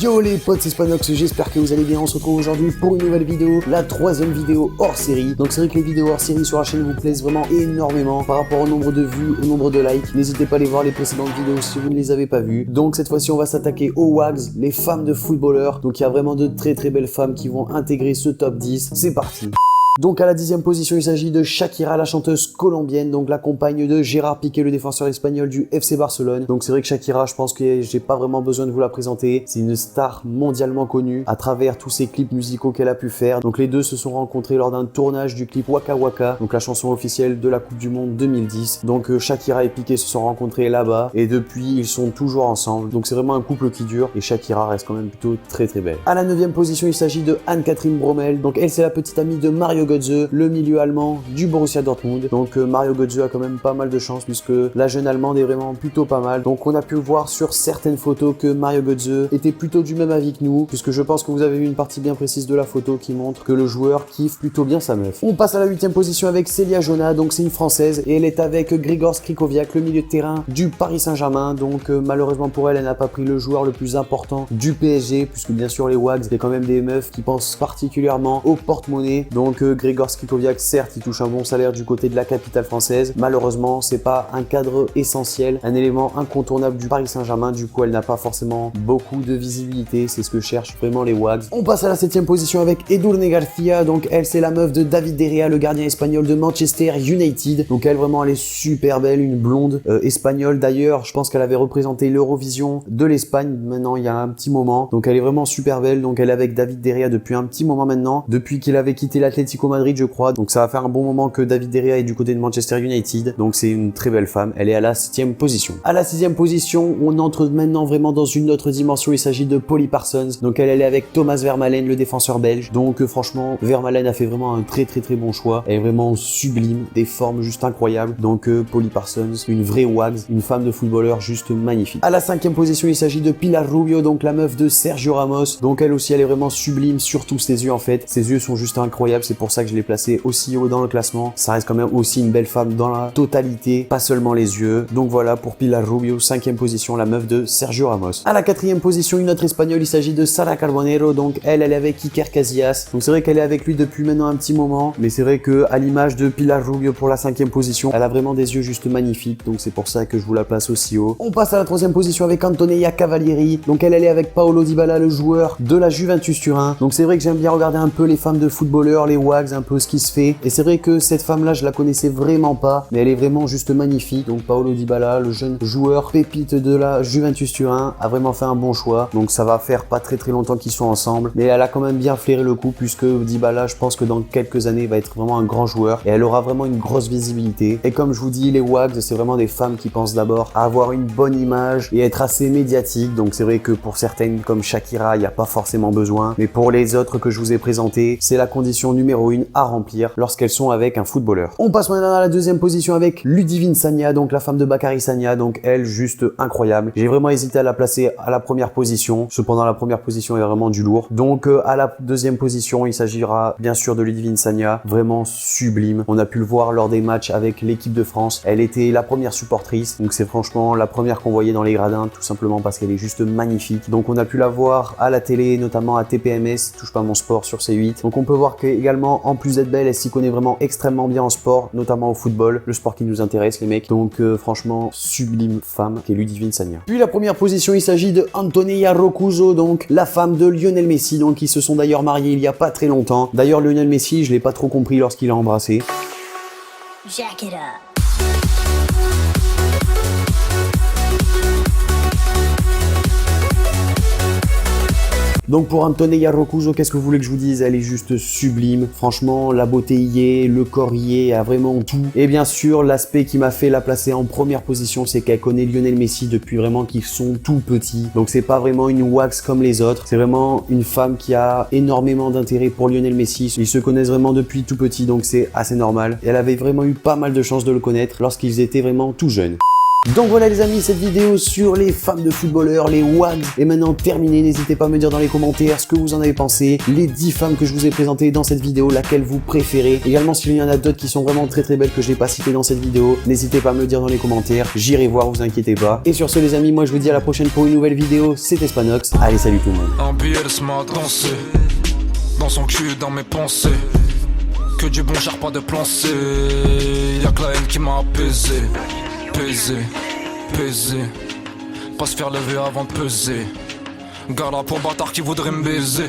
Yo les potes, c'est Spanox, j'espère que vous allez bien. On se retrouve aujourd'hui pour une nouvelle vidéo, la troisième vidéo hors série. Donc c'est vrai que les vidéos hors série sur la chaîne vous plaisent vraiment énormément par rapport au nombre de vues, au nombre de likes. N'hésitez pas à aller voir les précédentes vidéos si vous ne les avez pas vues. Donc cette fois-ci on va s'attaquer aux WAGs, les femmes de footballeurs. Donc il y a vraiment de très belles femmes qui vont intégrer ce top 10. C'est parti. Donc à la 10e position, il s'agit de Shakira, la chanteuse colombienne, donc la compagne de Gérard Piqué, le défenseur espagnol du FC Barcelone. Donc c'est vrai que Shakira, je pense que j'ai pas vraiment besoin de vous la présenter. C'est une star mondialement connue à travers tous ces clips musicaux qu'elle a pu faire. Donc les deux se sont rencontrés lors d'un tournage du clip Waka Waka, donc la chanson officielle de la Coupe du Monde 2010. Donc Shakira et Piqué se sont rencontrés là-bas et depuis ils sont toujours ensemble. Donc c'est vraiment un couple qui dure et Shakira reste quand même plutôt très belle. À la 9e position, il s'agit de Anne-Catherine Bromel. Donc elle, c'est la petite amie de Mario Götze, le milieu allemand du Borussia Dortmund. Donc Mario Götze a quand même pas mal de chance puisque la jeune allemande est vraiment plutôt pas mal. Donc on a pu voir sur certaines photos que Mario Götze était plutôt du même avis que nous, puisque je pense que vous avez vu une partie bien précise de la photo qui montre que le joueur kiffe plutôt bien sa meuf. On passe à la 8e position avec Célia Jonah, donc c'est une française et elle est avec Grigor Skrikoviak, le milieu de terrain du Paris Saint-Germain. Donc malheureusement pour elle, elle n'a pas pris le joueur le plus important du PSG, puisque bien sûr les WAGs, c'est quand même des meufs qui pensent particulièrement au porte-monnaie. Donc Grigor Skrikoviak, certes, il touche un bon salaire du côté de la capitale française. Malheureusement, c'est pas un cadre essentiel, un élément incontournable du Paris Saint-Germain. Du coup, elle n'a pas forcément beaucoup de visibilité. C'est ce que cherchent vraiment les WAGs. On passe à la 7e position avec Edurne Garcia. Donc elle, c'est la meuf de David De Gea, le gardien espagnol de Manchester United. Donc elle, vraiment, elle est super belle, une blonde espagnole. D'ailleurs, je pense qu'elle avait représenté l'Eurovision de l'Espagne maintenant il y a un petit moment. Donc elle est vraiment super belle. Donc elle est avec David De Gea depuis un petit moment maintenant, depuis qu'il avait quitté l'Atlético Madrid, je crois. Donc ça va faire un bon moment que David De Gea est du côté de Manchester United. Donc c'est une très belle femme. Elle est à la 7e position. À la 6e position, on entre maintenant vraiment dans une autre dimension. Il s'agit de Polly Parsons. Donc elle est avec Thomas Vermaelen, le défenseur belge. Donc franchement, Vermaelen a fait vraiment un très bon choix. Elle est vraiment sublime, des formes juste incroyables. Donc Polly Parsons, une vraie WAGs, une femme de footballeur juste magnifique. À la 5e position, il s'agit de Pilar Rubio, donc la meuf de Sergio Ramos. Donc elle aussi, elle est vraiment sublime, surtout ses yeux en fait. Ses yeux sont juste incroyables. C'est pour ça que je l'ai placée aussi haut dans le classement. Ça reste quand même aussi une belle femme dans la totalité, pas seulement les yeux. Donc voilà pour Pilar Rubio, 5e position, la meuf de Sergio Ramos. À la 4e position, une autre espagnole, il s'agit de Sara Carbonero. Donc elle est avec Iker Casillas. Donc c'est vrai qu'elle est avec lui depuis maintenant un petit moment, mais c'est vrai que à l'image de Pilar Rubio pour la 5e position, elle a vraiment des yeux juste magnifiques. Donc c'est pour ça que je vous la place aussi haut. On passe à la 3e position avec Antonella Cavalieri. Donc elle est avec Paolo Dybala, le joueur de la Juventus Turin. Donc c'est vrai que j'aime bien regarder un peu les femmes de footballeurs, les WAGs, un peu ce qui se fait. Et c'est vrai que cette femme-là, je la connaissais vraiment pas, mais elle est vraiment juste magnifique. Donc Paolo Dybala, le jeune joueur pépite de la Juventus Turin, a vraiment fait un bon choix. Donc ça va faire pas très longtemps qu'ils sont ensemble, mais elle a quand même bien flairé le coup, puisque Dybala, je pense que dans quelques années, va être vraiment un grand joueur et elle aura vraiment une grosse visibilité. Et comme je vous dis, les WAGs, c'est vraiment des femmes qui pensent d'abord à avoir une bonne image et être assez médiatique. Donc c'est vrai que pour certaines, comme Shakira, il n'y a pas forcément besoin, mais pour les autres que je vous ai présentés, c'est la condition numéro 1 à remplir lorsqu'elles sont avec un footballeur. On passe maintenant à la 2e position avec Ludivine Sagna, donc la femme de Bakary Sagna. Donc elle, juste incroyable. J'ai vraiment hésité à la placer à la première position. Cependant, la première position est vraiment du lourd. Donc à la 2e position, il s'agira bien sûr de Ludivine Sagna, vraiment sublime. On a pu le voir lors des matchs avec l'équipe de France. Elle était la première supportrice. Donc c'est franchement la première qu'on voyait dans les gradins, tout simplement parce qu'elle est juste magnifique. Donc on a pu la voir à la télé, notamment à TPMS, Touche pas mon sport sur C8. Donc on peut voir qu'également, en plus d'être belle, elle s'y connaît vraiment extrêmement bien en sport, notamment au football, le sport qui nous intéresse les mecs. Donc franchement, sublime femme qui est Ludivine Sagna. Puis la première position, il s'agit de Antonella Roccuzzo, donc la femme de Lionel Messi, donc ils se sont d'ailleurs mariés il y a pas très longtemps. D'ailleurs Lionel Messi, je l'ai pas trop compris lorsqu'il a embrassé. Jack it up. Donc pour Antonella Roccuzzo, qu'est-ce que vous voulez que je vous dise? Elle est juste sublime. Franchement, la beauté y est, le corps y est, elle a vraiment tout. Et bien sûr, l'aspect qui m'a fait la placer en première position, c'est qu'elle connaît Lionel Messi depuis vraiment qu'ils sont tout petits. Donc c'est pas vraiment une wax comme les autres. C'est vraiment une femme qui a énormément d'intérêt pour Lionel Messi. Ils se connaissent vraiment depuis tout petit, donc c'est assez normal. Et elle avait vraiment eu pas mal de chance de le connaître lorsqu'ils étaient vraiment tout jeunes. Donc voilà les amis, cette vidéo sur les femmes de footballeurs, les WAGs, est maintenant terminée. N'hésitez pas à me dire dans les commentaires ce que vous en avez pensé, les 10 femmes que je vous ai présentées dans cette vidéo, laquelle vous préférez. Également, s'il y en a d'autres qui sont vraiment très belles que je n'ai pas citées dans cette vidéo, n'hésitez pas à me le dire dans les commentaires, j'irai voir, vous inquiétez pas. Et sur ce les amis, moi je vous dis à la prochaine pour une nouvelle vidéo, c'était Spanox, allez salut tout le monde. Un billet laisse-moi danser, dans son cul, dans mes pensées. Que du bon char, pas de plan C. Y'a que la haine qui m'a apaisé. Pesé. Pas se faire lever avant de peser. Gala pour bâtard qui voudrait me baiser.